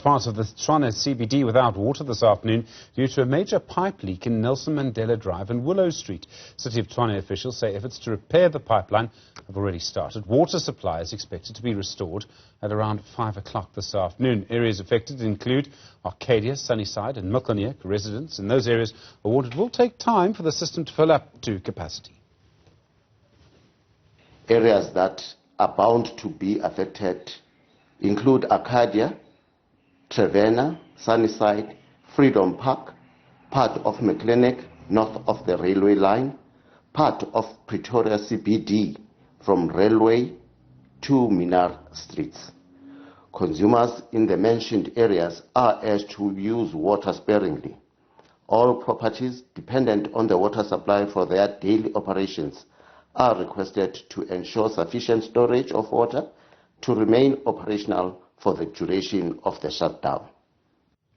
parts of the Tshwane CBD without water this afternoon due to a major pipe leak in Nelson Mandela Drive and Willow Street. City of Tshwane officials say efforts to repair the pipeline have already started. Water supply is expected to be restored at around 5 o'clock this afternoon. Areas affected include Arcadia, Sunnyside and Milkoniek. Residents in those areas are warned it will take time for the system to fill up to capacity. Areas that are bound to be affected include Arcadia, Trevena, Sunnyside, Freedom Park, part of Milkoniek north of the railway line, part of Pretoria CBD from Railway to Minar Streets. Consumers in the mentioned areas are urged to use water sparingly. All properties dependent on the water supply for their daily operations are requested to ensure sufficient storage of water to remain operational for the duration of the shutdown.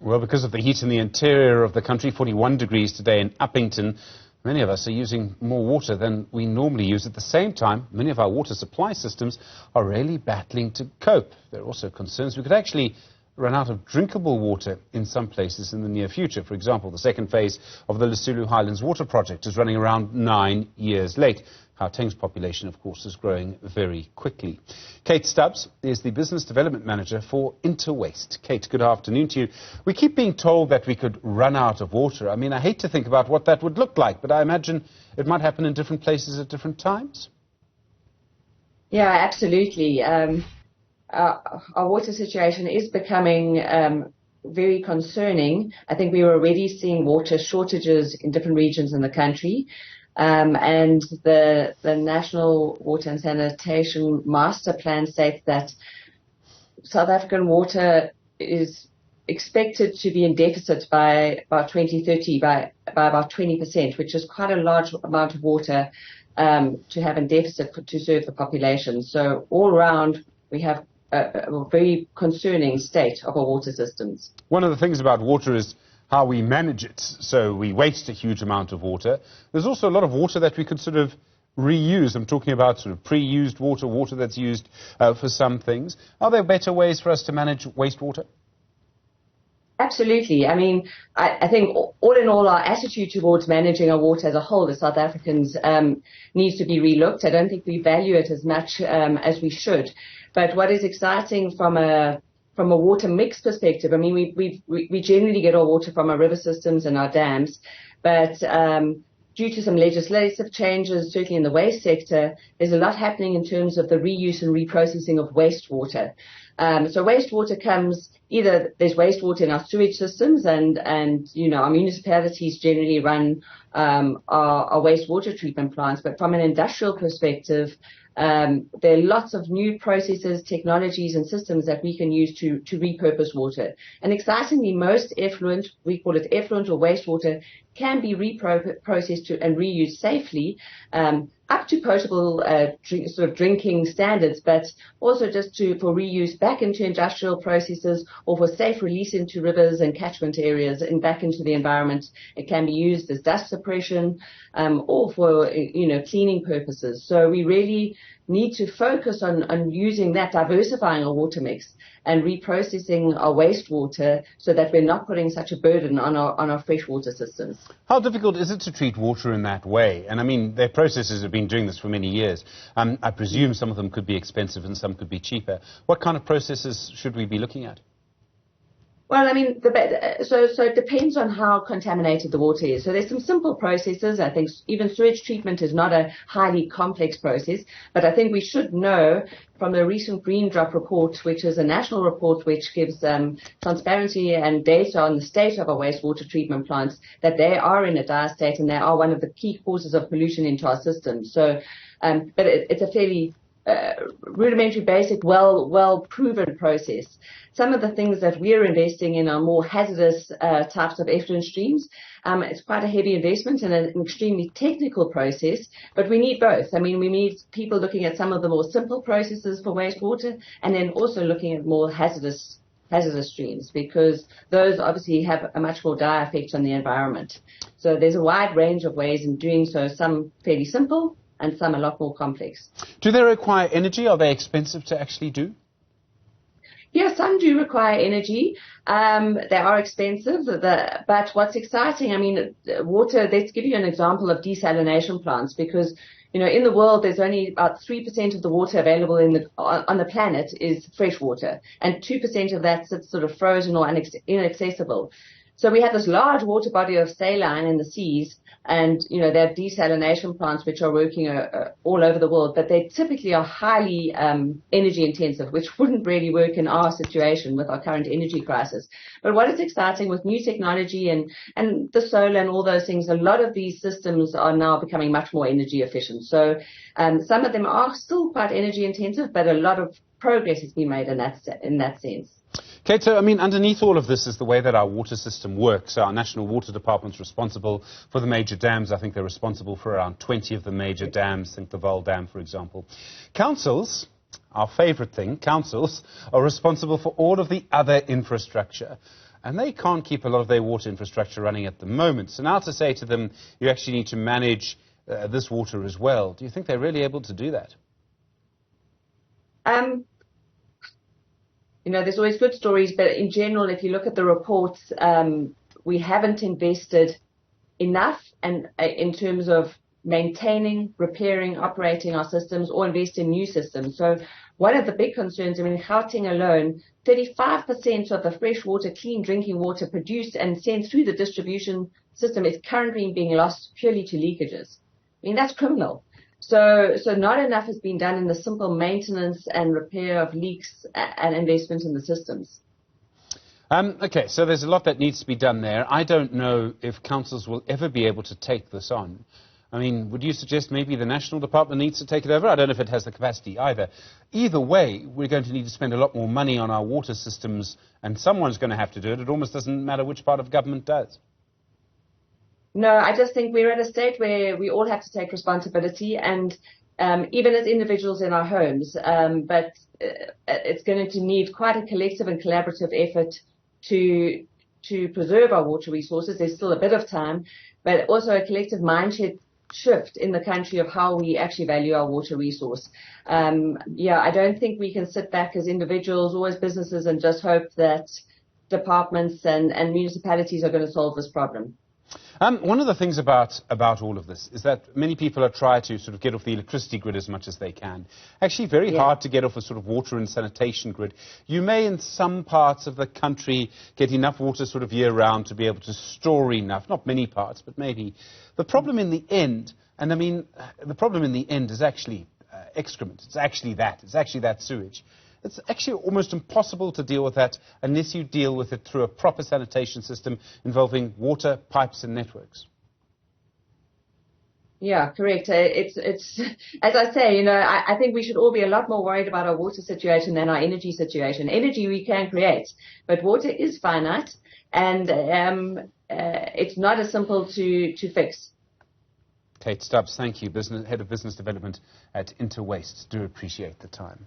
Well, because of the heat in the interior of the country, 41 degrees today in Uppington, many of us are using more water than we normally use. At the same time, many of our water supply systems are really battling to cope. There are also concerns we could actually run out of drinkable water in some places in the near future. For example, the second phase of the Lesotho Highlands Water Project is running around 9 years late. Gauteng's population, of course, is growing very quickly. Kate Stubbs is the Business Development Manager for Interwaste. Kate, good afternoon to you. We keep being told that we could run out of water. I mean, I hate to think about what that would look like, but I imagine it might happen in different places at different times. Yeah, absolutely. Our water situation is becoming very concerning. I think we were already seeing water shortages in different regions in the country. And the National Water and Sanitation Master Plan states that South African water is expected to be in deficit by about 2030 by about 20%, which is quite a large amount of water to have in deficit to serve the population. So all around, we have a very concerning state of our water systems. One of the things about water is how we manage it. So we waste a huge amount of water. There's also a lot of water that we could sort of reuse. I'm talking about sort of pre-used water, water that's used for some things. Are there better ways for us to manage wastewater? Absolutely. I mean, I think all in all, our attitude towards managing our water as a whole as South Africans needs to be relooked. I don't think we value it as much as we should. But what is exciting from a water mix perspective, I mean, we generally get our water from our river systems and our dams, but due to some legislative changes, certainly in the waste sector, there's a lot happening in terms of the reuse and reprocessing of wastewater. So wastewater comes, either there's wastewater in our sewage systems and you know, our municipalities generally run our wastewater treatment plants, but from an industrial perspective, there are lots of new processes, technologies and systems that we can use to repurpose water. And excitingly, most effluent, we call it effluent or wastewater, can be reprocessed and reused safely, up to potable drinking standards, but also just for reuse back into industrial processes or for safe release into rivers and catchment areas and back into the environment. It can be used as dust suppression or for cleaning purposes. So we really need to focus on using that, diversifying our water mix and reprocessing our wastewater so that we're not putting such a burden on our freshwater systems. How difficult is it to treat water in that way? And I mean, their processes have been doing this for many years. I presume some of them could be expensive and some could be cheaper. What kind of processes should we be looking at? Well, I mean, so it depends on how contaminated the water is. So there's some simple processes. I think even sewage treatment is not a highly complex process, but I think we should know from the recent Green Drop report, which is a national report which gives transparency and data on the state of our wastewater treatment plants, that they are in a dire state and they are one of the key causes of pollution into our system. So, but it's a fairly rudimentary, basic, well-proven process. Some of the things that we're investing in are more hazardous types of effluent streams. It's quite a heavy investment and an extremely technical process, but we need both. I mean, we need people looking at some of the more simple processes for wastewater and then also looking at more hazardous streams, because those obviously have a much more dire effect on the environment. So there's a wide range of ways in doing so, some fairly simple and some a lot more complex. Do they require energy? Are they expensive to actually do? Yeah, some do require energy. They are expensive, but what's exciting, I mean, water, let's give you an example of desalination plants, because, you know, in the world, there's only about 3% of the water available on the planet is fresh water, and 2% of that sits sort of frozen or inaccessible. So we have this large water body of saline in the seas, and, you know, there are desalination plants which are working all over the world, but they typically are highly energy intensive, which wouldn't really work in our situation with our current energy crisis. But what is exciting with new technology and the solar and all those things, a lot of these systems are now becoming much more energy efficient. So some of them are still quite energy intensive, but a lot of progress has been made in that sense. Kate, so, I mean, underneath all of this is the way that our water system works. Our National Water Department's responsible for the major dams. I think they're responsible for around 20 of the major dams. Think the Vaal Dam, for example. Councils, our favourite thing, councils are responsible for all of the other infrastructure. And they can't keep a lot of their water infrastructure running at the moment. So now to say to them, you actually need to manage this water as well, do you think they're really able to do that? You know, there's always good stories, but in general, if you look at the reports, we haven't invested enough and in terms of maintaining, repairing, operating our systems or invest in new systems. So one of the big concerns, I mean, in Gauteng alone, 35% of the freshwater, clean drinking water produced and sent through the distribution system is currently being lost purely to leakages. I mean, that's criminal. So not enough has been done in the simple maintenance and repair of leaks and investment in the systems. Okay, so there's a lot that needs to be done there. I don't know if councils will ever be able to take this on. I mean, would you suggest maybe the National Department needs to take it over? I don't know if it has the capacity either. Either way, we're going to need to spend a lot more money on our water systems, and someone's going to have to do it. It almost doesn't matter which part of government does. No, I just think we're at a state where we all have to take responsibility, and even as individuals in our homes, but it's going to need quite a collective and collaborative effort to preserve our water resources. There's still a bit of time, but also a collective mindset shift in the country of how we actually value our water resource. Yeah, I don't think we can sit back as individuals or as businesses and just hope that departments and municipalities are going to solve this problem. One of the things about all of this is that many people are trying to sort of get off the electricity grid as much as they can. Actually, very hard to get off a sort of water and sanitation grid. You may, in some parts of the country, get enough water sort of year-round to be able to store enough. Not many parts, but maybe. The problem in the end, and I mean, the problem in the end is actually excrement. It's actually that sewage. It's actually almost impossible to deal with that unless you deal with it through a proper sanitation system involving water, pipes and networks. Yeah, correct. It's as I say, you know, I think we should all be a lot more worried about our water situation than our energy situation. Energy we can create, but water is finite, and it's not as simple to fix. Kate Stubbs, thank you, Head of Business Development at Interwaste. Do appreciate the time.